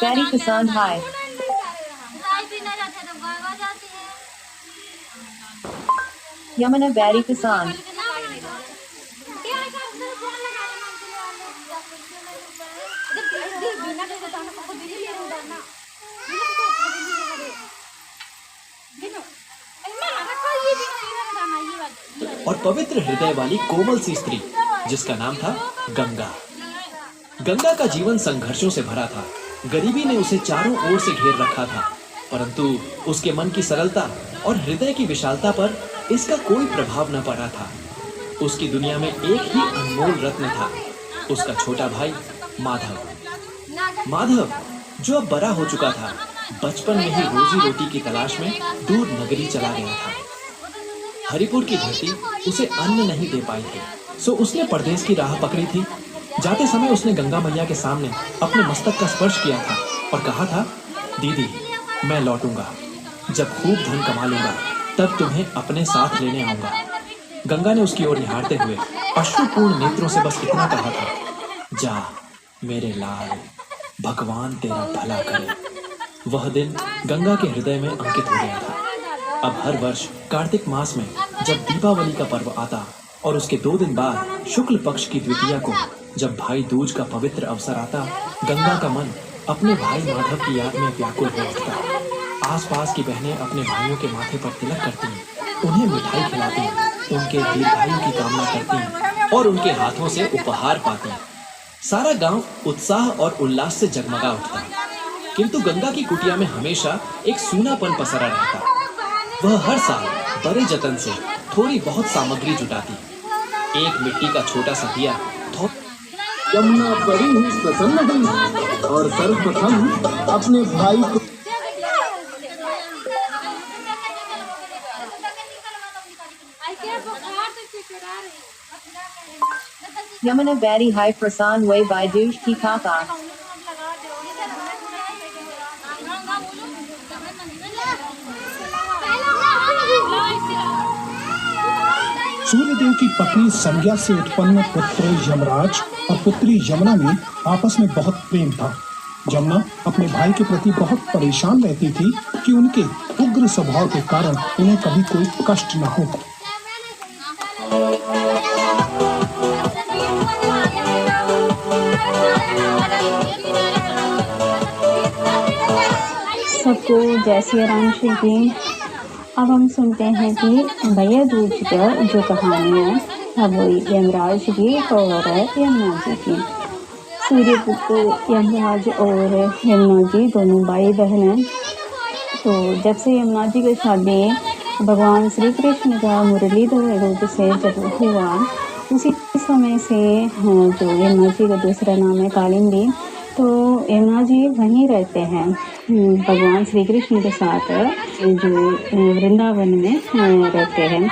Very पसंद है। Yamuna very पसंद। और पवित्र हृदय वाली कोमल सी स्त्री जिसका नाम था गंगा। गंगा का जीवन संघर्षों से भरा था। गरीबी ने उसे चारों ओर से घेर रखा था, परंतु उसके मन की सरलता और हृदय की विशालता पर इसका कोई प्रभाव न पड़ा था। उसकी दुनिया में एक ही अनमोल रत्न था, उसका छोटा भाई माधव। माधव जो अब बड़ा हो चुका था, बचपन में ही रोजी रोटी की तलाश में दूर नगरी चला गया था। हरिपुर की धरती उसे अन्न नहीं दे पाई थी, सो उसने परदेश की राह पकड़ी थी। जाते समय उसने गंगा मैया के सामने अपने मस्तक का स्पर्श किया था और कहा था, दीदी मैं लौटूंगा, जब खूब धन कमा लूंगा तब तुम्हें अपने साथ लेने आऊंगा। गंगा ने उसकी ओर निहारते हुए अश्रुपूर्ण नेत्रों से बस इतना कहा था, जा मेरे लाल, भगवान तेरा भला करे। वह दिन गंगा के हृदय में अंकित हो गया था। अब हर वर्ष कार्तिक मास में जब दीपावली का पर्व आता और उसके 2 दिन बाद शुक्ल पक्ष की द्वितीया को जब भाई दूज का पवित्र अवसर आता, गंगा का मन अपने भाई माधव की याद में व्याकुल हो उठता। आसपास की बहनें अपने भाइयों के माथे पर तिलक करती, उन्हें मिठाई खिलाती, उनके दीर्घायु की कामना करती और उनके हाथों से उपहार पाती। सारा गांव उत्साह और उल्लास से जगमगा उठता, किंतु गंगा की कुटिया में हमेशा एक सूनापन पसरा रहता। वह हर साल बड़े जतन से थोड़ी बहुत सामग्री जुटाती। एक मिट्टी का छोटा सा दिया। यमुना बड़ी ही प्रसन्न हुई और सर्वप्रथम अपने भाई को Yamuna very high प्रसान way by douche की काका। सूर्यदेव की पत्नी संज्ञा से उत्पन्न पुत्र यमराज और पुत्री यमुना में आपस में बहुत प्रेम था। यमुना अपने भाई के प्रति बहुत परेशान रहती थी कि उनके उग्र स्वभाव के कारण उन्हें कभी कोई कष्ट न हो। सबको जय श्री राम श्री जी। अब हम सुनते हैं कि भैया दूज का जो कहानी है अब यमराज की और यमुना जी की। सूर्यपुत्र यमराज और यमुना जी दोनों भाई बहन हैं। तो जब से यमुना जी की शादी भगवान श्री कृष्ण का मुरलीधर रूप से जब हुआ, उसी समय से जो यमुना जी का दूसरा नाम है कालिंदी, तो यमुना जी वहीं रहते हैं भगवान श्री कृष्ण के साथ, जो वृंदावन में रहते हैं।